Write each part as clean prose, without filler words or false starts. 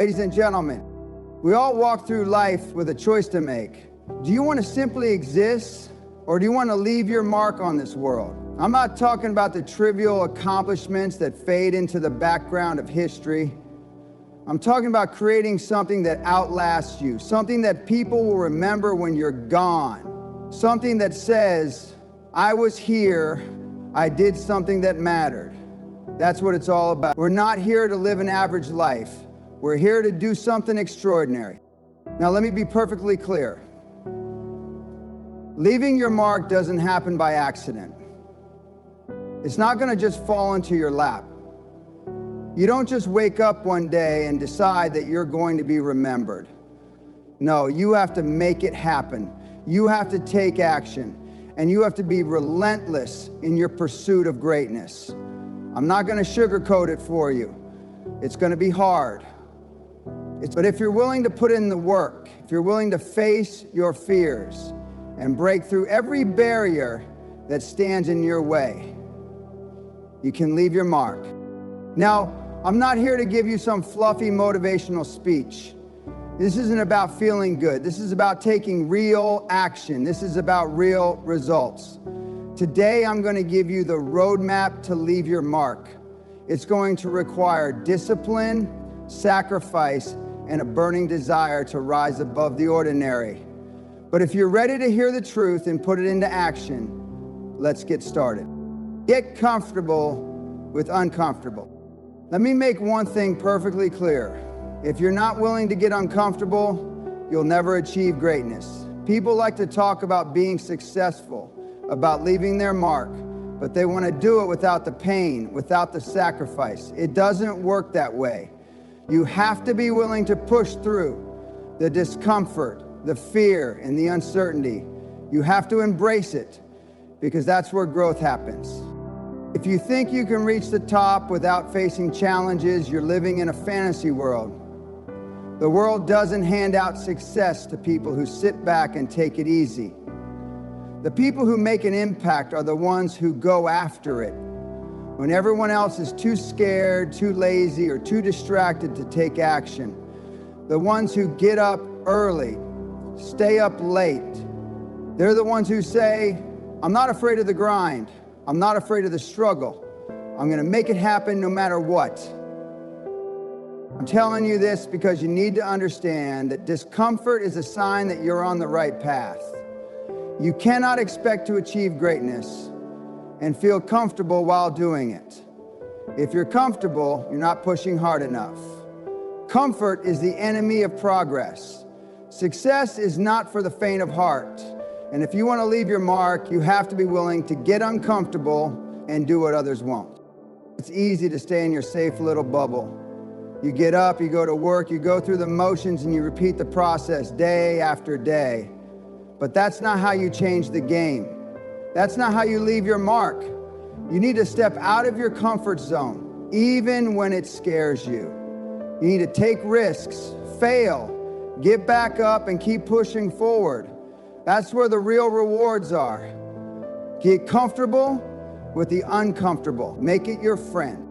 Ladies and gentlemen, we all walk through life with a choice to make. Do you want to simply exist, or do you want to leave your mark on this world? I'm not talking about the trivial accomplishments that fade into the background of history. I'm talking about creating something that outlasts you, something that people will remember when you're gone, something that says, I was here, I did something that mattered. That's what it's all about. We're not here to live an average life. We're here to do something extraordinary. Now, let me be perfectly clear. Leaving your mark doesn't happen by accident. It's not going to just fall into your lap. You don't just wake up one day and decide that you're going to be remembered. No, you have to make it happen. You have to take action, and you have to be relentless in your pursuit of greatness. I'm not going to sugarcoat it for you. It's going to be hard. But if you're willing to put in the work, if you're willing to face your fears and break through every barrier that stands in your way, you can leave your mark. Now, I'm not here to give you some fluffy motivational speech. This isn't about feeling good. This is about taking real action. This is about real results. Today, I'm going to give you the roadmap to leave your mark. It's going to require discipline, sacrifice, and a burning desire to rise above the ordinary. But if you're ready to hear the truth and put it into action, let's get started. Get comfortable with uncomfortable. Let me make one thing perfectly clear. If you're not willing to get uncomfortable, you'll never achieve greatness. People like to talk about being successful, about leaving their mark, but they want to do it without the pain, without the sacrifice. It doesn't work that way. You have to be willing to push through the discomfort, the fear, and the uncertainty. You have to embrace it, because that's where growth happens. If you think you can reach the top without facing challenges, you're living in a fantasy world. The world doesn't hand out success to people who sit back and take it easy. The people who make an impact are the ones who go after it when everyone else is too scared, too lazy, or too distracted to take action. The ones who get up early, stay up late. They're the ones who say, I'm not afraid of the grind. I'm not afraid of the struggle. I'm going to make it happen no matter what. I'm telling you this because you need to understand that discomfort is a sign that you're on the right path. You cannot expect to achieve greatness and feel comfortable while doing it. If you're comfortable, you're not pushing hard enough. Comfort is the enemy of progress. Success is not for the faint of heart. And if you want to leave your mark, you have to be willing to get uncomfortable and do what others won't. It's easy to stay in your safe little bubble. You get up, you go to work, you go through the motions, and you repeat the process day after day. But that's not how you change the game. That's not how you leave your mark. You need to step out of your comfort zone, even when it scares you. You need to take risks, fail, get back up, and keep pushing forward. That's where the real rewards are. Get comfortable with the uncomfortable. Make it your friend.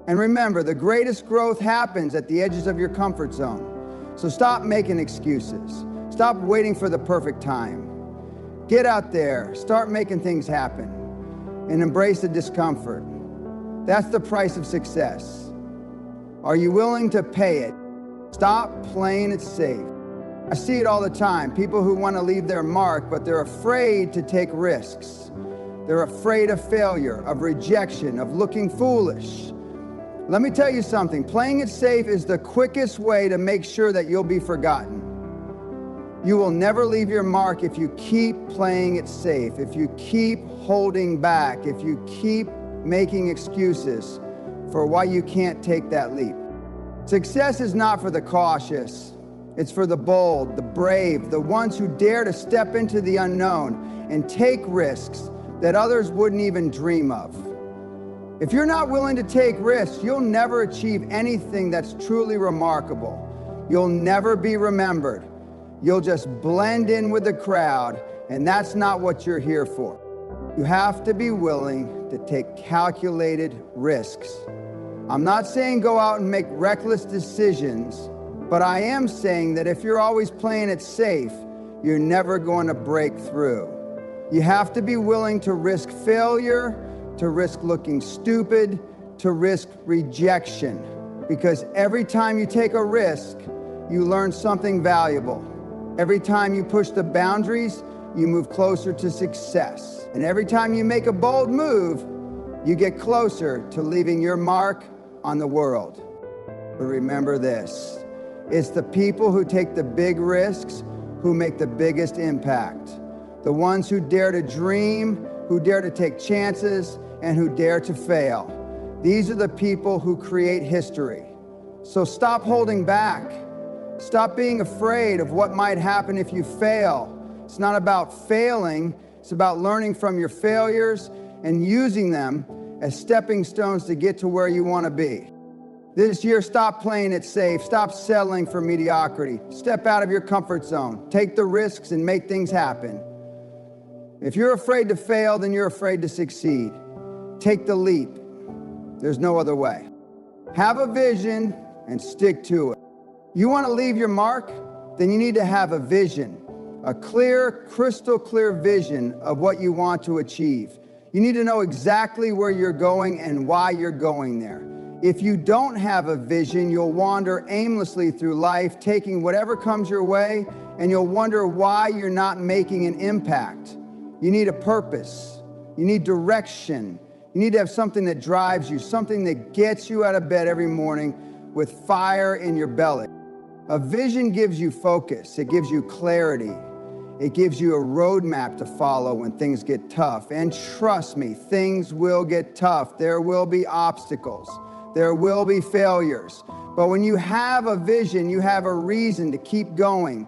And remember, the greatest growth happens at the edges of your comfort zone. So stop making excuses. Stop waiting for the perfect time. Get out there, start making things happen, and embrace the discomfort. That's the price of success. Are you willing to pay it? Stop playing it safe. I see it all the time. People who want to leave their mark, but they're afraid to take risks. They're afraid of failure, of rejection, of looking foolish. Let me tell you something. Playing it safe is the quickest way to make sure that you'll be forgotten. You will never leave your mark if you keep playing it safe, if you keep holding back, if you keep making excuses for why you can't take that leap. Success is not for the cautious. It's for the bold, the brave, the ones who dare to step into the unknown and take risks that others wouldn't even dream of. If you're not willing to take risks, you'll never achieve anything that's truly remarkable. You'll never be remembered. You'll just blend in with the crowd, and that's not what you're here for. You have to be willing to take calculated risks. I'm not saying go out and make reckless decisions, But I am saying that if you're always playing it safe, you're never going to break through. You have to be willing to risk failure, to risk looking stupid, to risk rejection. Because every time you take a risk, you learn something valuable. Every time you push the boundaries, you move closer to success. And every time you make a bold move, you get closer to leaving your mark on the world. But remember this, it's the people who take the big risks who make the biggest impact. The ones who dare to dream, who dare to take chances, and who dare to fail. These are the people who create history. So stop holding back. Stop being afraid of what might happen if you fail. It's not about failing, it's about learning from your failures and using them as stepping stones to get to where you want to be. This year, stop playing it safe. Stop settling for mediocrity. Step out of your comfort zone. Take the risks and make things happen. If you're afraid to fail, then you're afraid to succeed. Take the leap. There's no other way. Have a vision and stick to it. You want to leave your mark? Then you need to have a vision, a clear, crystal clear vision of what you want to achieve. You need to know exactly where you're going and why you're going there. If you don't have a vision, you'll wander aimlessly through life, taking whatever comes your way, and you'll wonder why you're not making an impact. You need a purpose. You need direction. You need to have something that drives you, something that gets you out of bed every morning with fire in your belly. A vision gives you focus. It gives you clarity. It gives you a roadmap to follow when things get tough. And trust me, things will get tough. There will be obstacles. There will be failures. But when you have a vision, you have a reason to keep going.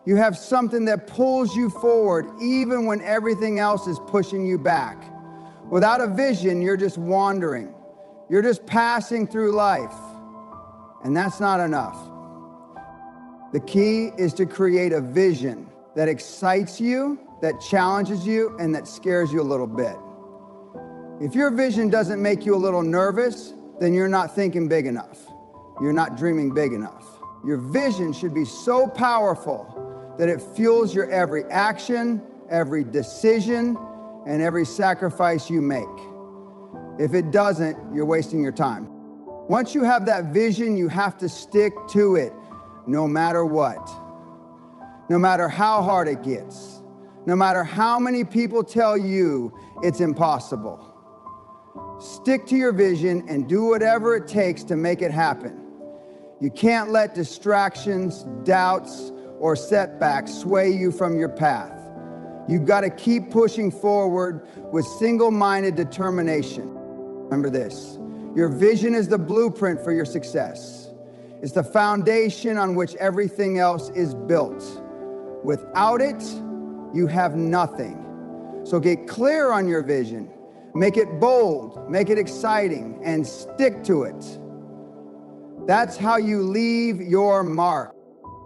You have something that pulls you forward even when everything else is pushing you back. Without a vision, you're just wandering. You're just passing through life. And that's not enough. The key is to create a vision that excites you, that challenges you, and that scares you a little bit. If your vision doesn't make you a little nervous, then you're not thinking big enough. You're not dreaming big enough. Your vision should be so powerful that it fuels your every action, every decision, and every sacrifice you make. If it doesn't, you're wasting your time. Once you have that vision, you have to stick to it, no matter what. No matter how hard it gets. No matter how many people tell you it's impossible. Stick to your vision and do whatever it takes to make it happen. You can't let distractions, doubts, or setbacks sway you from your path. You've got to keep pushing forward with single-minded determination. Remember this, your vision is the blueprint for your success. It's the foundation on which everything else is built. Without it, you have nothing. So get clear on your vision. Make it bold, make it exciting, and stick to it. That's how you leave your mark.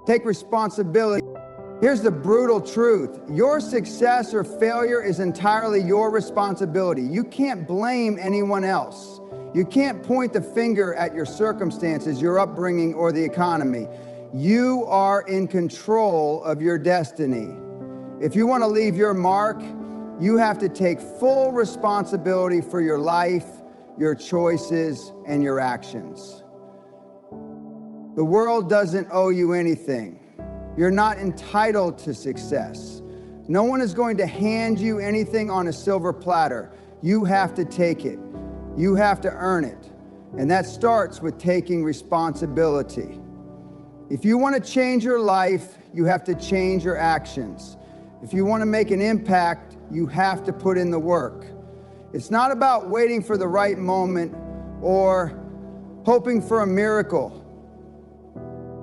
Take responsibility. Here's the brutal truth. Your success or failure is entirely your responsibility. You can't blame anyone else. You can't point the finger at your circumstances, your upbringing, or the economy. You are in control of your destiny. If you want to leave your mark, you have to take full responsibility for your life, your choices, and your actions. The world doesn't owe you anything. You're not entitled to success. No one is going to hand you anything on a silver platter. You have to take it. You have to earn it. And that starts with taking responsibility. If you want to change your life, you have to change your actions. If you want to make an impact, you have to put in the work. It's not about waiting for the right moment or hoping for a miracle.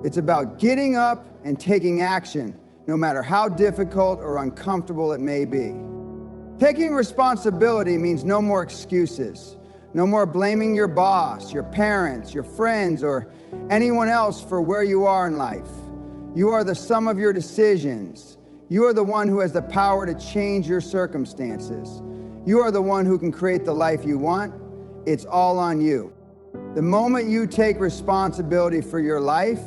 It's about getting up and taking action, no matter how difficult or uncomfortable it may be. Taking responsibility means no more excuses, no more blaming your boss, your parents, your friends, or anyone else for where you are in life. You are the sum of your decisions. You are the one who has the power to change your circumstances. You are the one who can create the life you want. It's all on you. The moment you take responsibility for your life,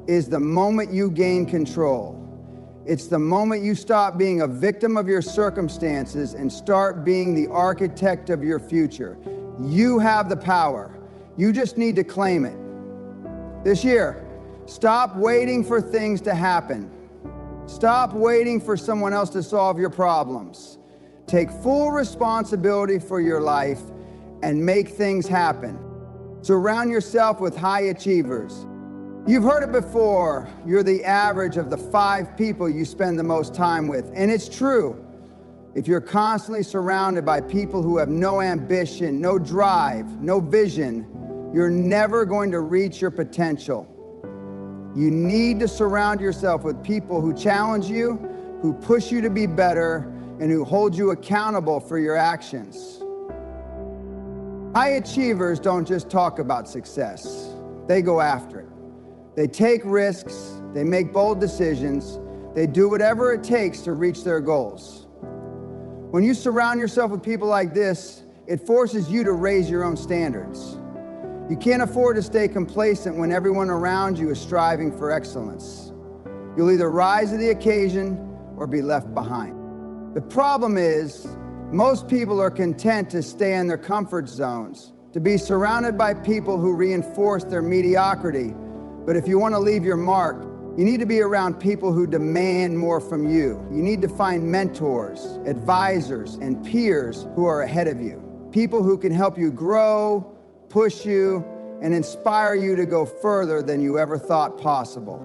is the moment you gain control. It's the moment you stop being a victim of your circumstances and start being the architect of your future. You have the power. You just need to claim it. This year, stop waiting for things to happen. Stop waiting for someone else to solve your problems. Take full responsibility for your life and make things happen. Surround yourself with high achievers. You've heard it before, you're the average of the 5 people you spend the most time with, and it's true. If you're constantly surrounded by people who have no ambition, no drive, no vision, you're never going to reach your potential. You need to surround yourself with people who challenge you, who push you to be better, and who hold you accountable for your actions. High achievers don't just talk about success, they go after it. They take risks, they make bold decisions, they do whatever it takes to reach their goals. When you surround yourself with people like this, it forces you to raise your own standards. You can't afford to stay complacent when everyone around you is striving for excellence. You'll either rise to the occasion or be left behind. The problem is, most people are content to stay in their comfort zones, to be surrounded by people who reinforce their mediocrity. But if you want to leave your mark, you need to be around people who demand more from you. You need to find mentors, advisors, and peers who are ahead of you. People who can help you grow, push you, and inspire you to go further than you ever thought possible.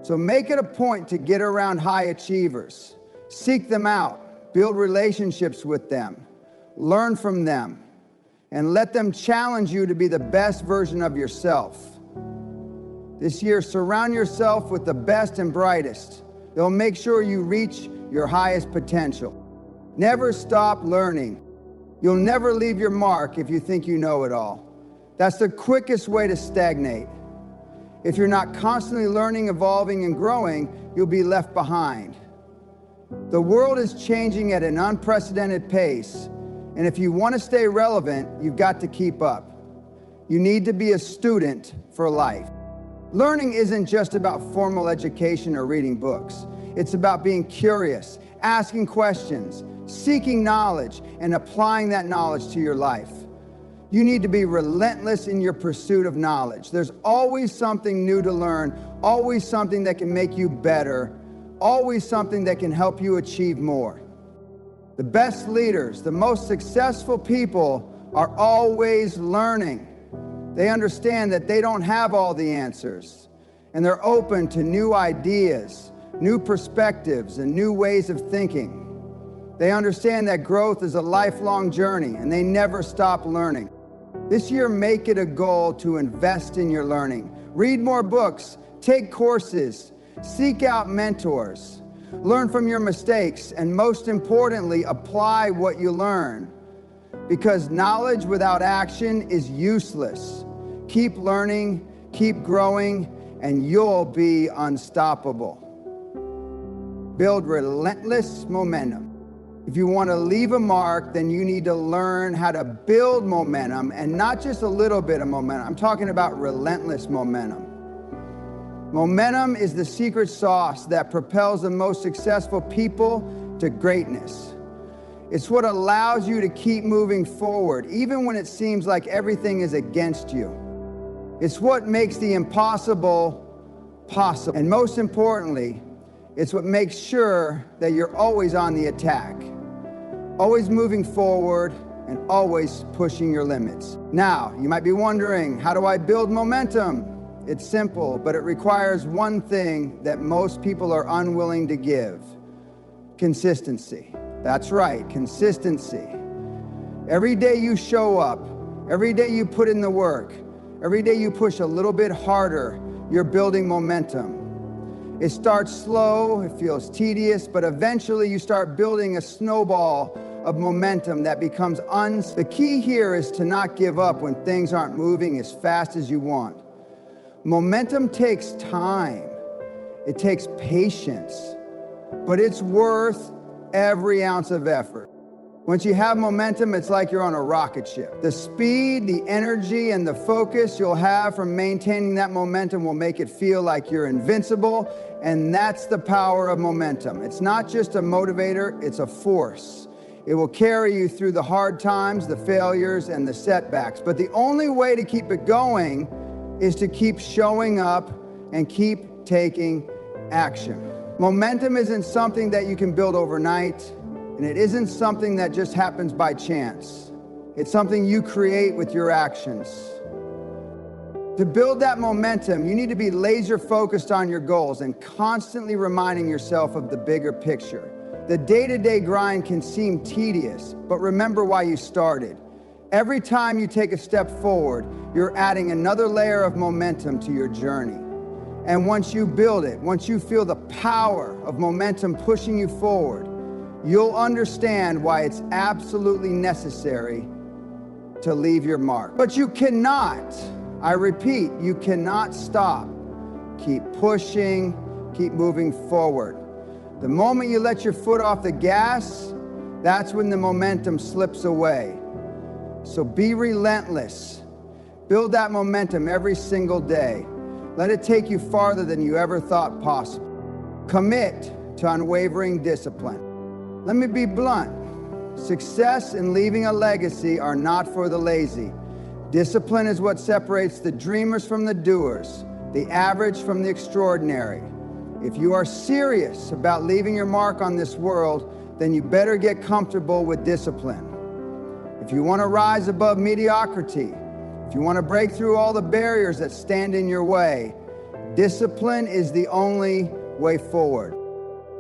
So make it a point to get around high achievers. Seek them out, build relationships with them, learn from them, and let them challenge you to be the best version of yourself. This year, surround yourself with the best and brightest. They'll make sure you reach your highest potential. Never stop learning. You'll never leave your mark if you think you know it all. That's the quickest way to stagnate. If you're not constantly learning, evolving, and growing, you'll be left behind. The world is changing at an unprecedented pace, and if you want to stay relevant, you've got to keep up. You need to be a student for life. Learning isn't just about formal education or reading books. It's about being curious, asking questions, seeking knowledge, and applying that knowledge to your life. You need to be relentless in your pursuit of knowledge. There's always something new to learn, always something that can make you better, always something that can help you achieve more. The best leaders, the most successful people are always learning. They understand that they don't have all the answers, and they're open to new ideas, new perspectives, and new ways of thinking. They understand that growth is a lifelong journey, and they never stop learning. This year, make it a goal to invest in your learning. Read more books, take courses, seek out mentors, learn from your mistakes, and most importantly, apply what you learn. Because knowledge without action is useless. Keep learning, keep growing, and you'll be unstoppable. Build relentless momentum. If you want to leave a mark, then you need to learn how to build momentum, and not just a little bit of momentum. I'm talking about relentless momentum. Momentum is the secret sauce that propels the most successful people to greatness. It's what allows you to keep moving forward, even when it seems like everything is against you. It's what makes the impossible possible. And most importantly, it's what makes sure that you're always on the attack, always moving forward, and always pushing your limits. Now, you might be wondering, how do I build momentum? It's simple, but it requires one thing that most people are unwilling to give: consistency. That's right, consistency. Every day you show up, every day you put in the work, every day you push a little bit harder, you're building momentum. It starts slow, it feels tedious, but eventually you start building a snowball of momentum that becomes The key here is to not give up when things aren't moving as fast as you want. Momentum takes time, it takes patience, but it's worth every ounce of effort. Once you have momentum, it's like you're on a rocket ship. The speed, the energy, and the focus you'll have from maintaining that momentum will make it feel like you're invincible, and that's the power of momentum. It's not just a motivator, it's a force. It will carry you through the hard times, the failures, and the setbacks. But the only way to keep it going is to keep showing up and keep taking action. Momentum isn't something that you can build overnight. And it isn't something that just happens by chance. It's something you create with your actions. To build that momentum, you need to be laser focused on your goals and constantly reminding yourself of the bigger picture. The day-to-day grind can seem tedious, but remember why you started. Every time you take a step forward, you're adding another layer of momentum to your journey. And once you build it, once you feel the power of momentum pushing you forward, you'll understand why it's absolutely necessary to leave your mark. But you cannot, I repeat, you cannot stop. Keep pushing, keep moving forward. The moment you let your foot off the gas, that's when the momentum slips away. So be relentless. Build that momentum every single day. Let it take you farther than you ever thought possible. Commit to unwavering discipline. Let me be blunt. Success and leaving a legacy are not for the lazy. Discipline is what separates the dreamers from the doers, the average from the extraordinary. If you are serious about leaving your mark on this world, then you better get comfortable with discipline. If you want to rise above mediocrity, if you want to break through all the barriers that stand in your way, discipline is the only way forward.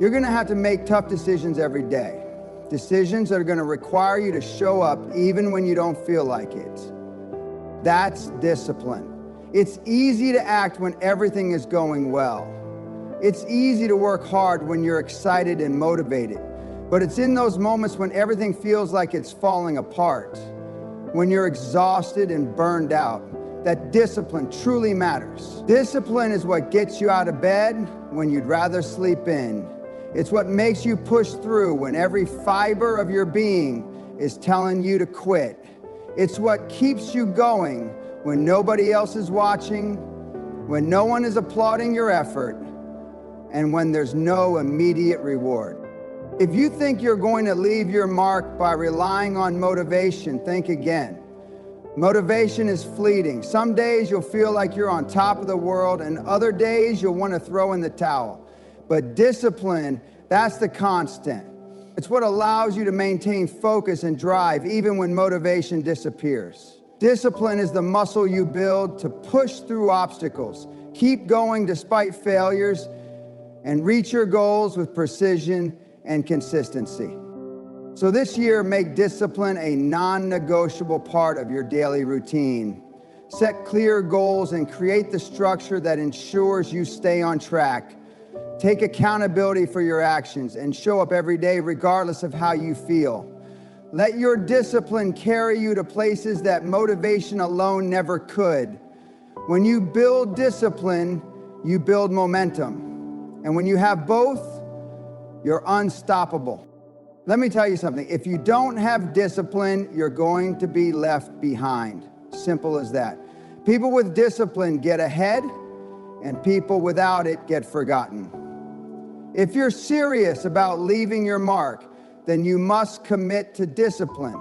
You're going to have to make tough decisions every day. Decisions that are going to require you to show up even when you don't feel like it. That's discipline. It's easy to act when everything is going well. It's easy to work hard when you're excited and motivated. But it's in those moments when everything feels like it's falling apart, when you're exhausted and burned out, that discipline truly matters. Discipline is what gets you out of bed when you'd rather sleep in. It's what makes you push through when every fiber of your being is telling you to quit. It's what keeps you going when nobody else is watching, when no one is applauding your effort, and when there's no immediate reward. If you think you're going to leave your mark by relying on motivation, think again. Motivation is fleeting. Some days you'll feel like you're on top of the world, and other days you'll want to throw in the towel. But discipline, that's the constant. It's what allows you to maintain focus and drive even when motivation disappears. Discipline is the muscle you build to push through obstacles, keep going despite failures, and reach your goals with precision and consistency. So this year, make discipline a non-negotiable part of your daily routine. Set clear goals and create the structure that ensures you stay on track. Take accountability for your actions and show up every day regardless of how you feel. Let your discipline carry you to places that motivation alone never could. When you build discipline, you build momentum. And when you have both, you're unstoppable. Let me tell you something. If you don't have discipline, you're going to be left behind. Simple as that. People with discipline get ahead, and people without it get forgotten. If you're serious about leaving your mark, then you must commit to discipline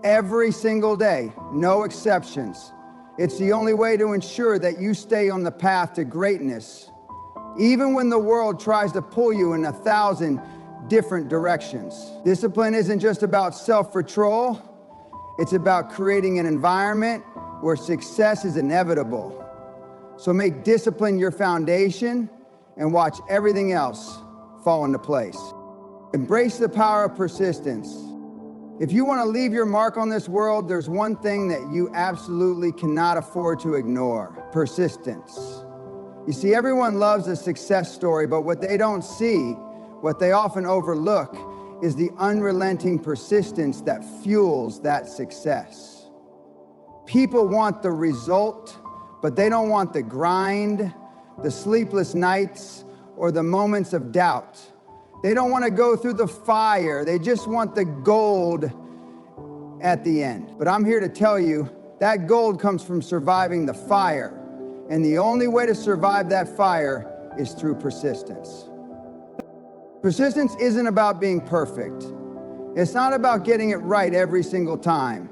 every single day, no exceptions. It's the only way to ensure that you stay on the path to greatness, even when the world tries to pull you in 1,000 different directions. Discipline isn't just about self-control. It's about creating an environment where success is inevitable. So make discipline your foundation and watch everything else fall into place. Embrace the power of persistence. If you want to leave your mark on this world, there's one thing that you absolutely cannot afford to ignore: persistence. You see, everyone loves a success story, but what they don't see, what they often overlook, is the unrelenting persistence that fuels that success. People want the result, but they don't want the grind, the sleepless nights, or the moments of doubt. They don't want to go through the fire. They just want the gold at the end. But I'm here to tell you that gold comes from surviving the fire. And the only way to survive that fire is through persistence. Persistence isn't about being perfect. It's not about getting it right every single time.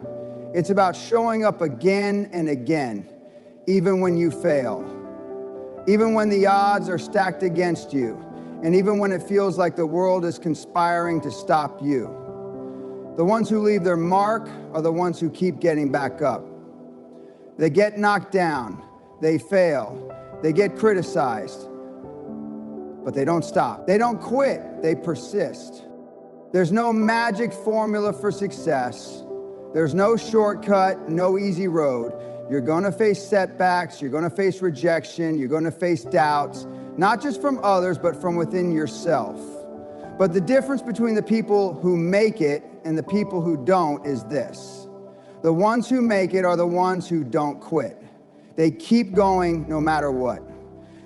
It's about showing up again and again, even when you fail, even when the odds are stacked against you, and even when it feels like the world is conspiring to stop you. The ones who leave their mark are the ones who keep getting back up. They get knocked down, they fail, they get criticized, but they don't stop. They don't quit, they persist. There's no magic formula for success. There's no shortcut, no easy road. You're gonna face setbacks, you're gonna face rejection, you're gonna face doubts, not just from others, but from within yourself. But the difference between the people who make it and the people who don't is this. The ones who make it are the ones who don't quit. They keep going no matter what.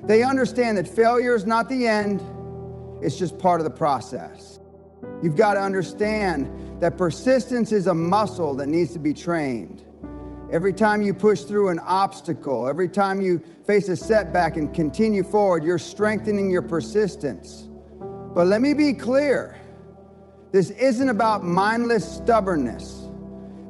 They understand that failure is not the end, it's just part of the process. You've got to understand that persistence is a muscle that needs to be trained. Every time you push through an obstacle, every time you face a setback and continue forward, you're strengthening your persistence. But let me be clear, this isn't about mindless stubbornness.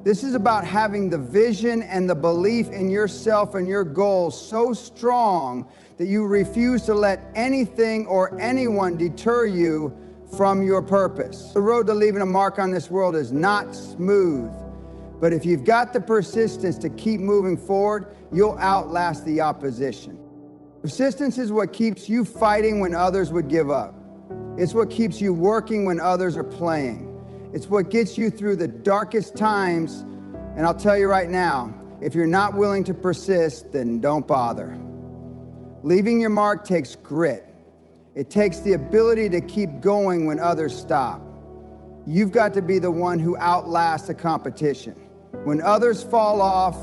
This is about having the vision and the belief in yourself and your goals so strong that you refuse to let anything or anyone deter you from your purpose. The road to leaving a mark on this world is not smooth, but if you've got the persistence to keep moving forward, you'll outlast the opposition. Persistence is what keeps you fighting when others would give up. It's what keeps you working when others are playing. It's what gets you through the darkest times. And I'll tell you right now, if you're not willing to persist, then don't bother. Leaving your mark takes grit. It takes the ability to keep going when others stop. You've got to be the one who outlasts the competition. When others fall off,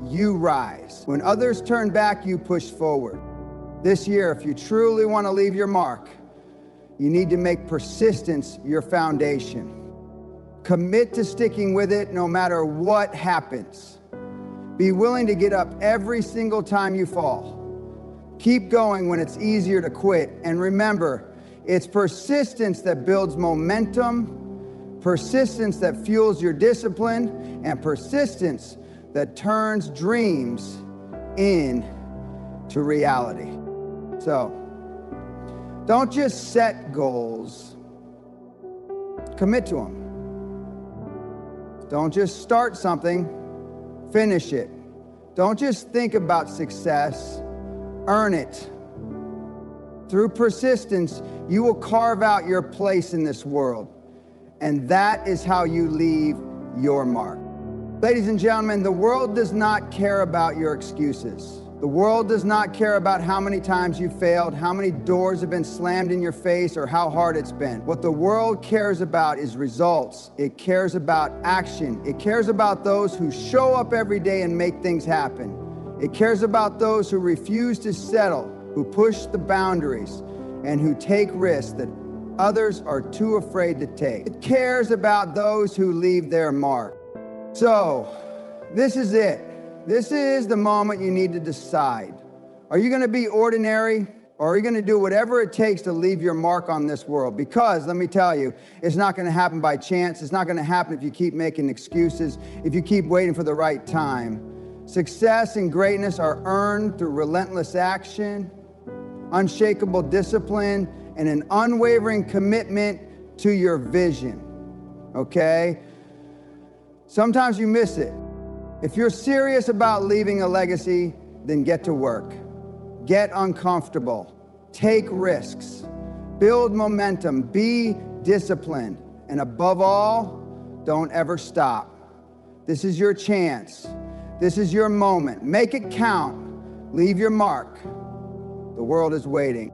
you rise. When others turn back, you push forward. This year, if you truly want to leave your mark, you need to make persistence your foundation. Commit to sticking with it no matter what happens. Be willing to get up every single time you fall. Keep going when it's easier to quit. And remember, it's persistence that builds momentum, persistence that fuels your discipline, and persistence that turns dreams into reality. So, don't just set goals, commit to them. Don't just start something, finish it. Don't just think about success, earn it. Through persistence, you will carve out your place in this world. And that is how you leave your mark. Ladies and gentlemen, the world does not care about your excuses. The world does not care about how many times you failed, how many doors have been slammed in your face, or how hard it's been. What the world cares about is results. It cares about action. It cares about those who show up every day and make things happen. It cares about those who refuse to settle, who push the boundaries, and who take risks that others are too afraid to take. It cares about those who leave their mark. So, this is it. This is the moment you need to decide. Are you going to be ordinary, or are you going to do whatever it takes to leave your mark on this world? Because, let me tell you, it's not going to happen by chance. It's not going to happen if you keep making excuses, if you keep waiting for the right time. Success and greatness are earned through relentless action, unshakable discipline, and an unwavering commitment to your vision. Okay? Sometimes you miss it. If you're serious about leaving a legacy, then get to work. Get uncomfortable. Take risks. Build momentum. Be disciplined. And above all, don't ever stop. This is your chance. This is your moment. Make it count. Leave your mark. The world is waiting.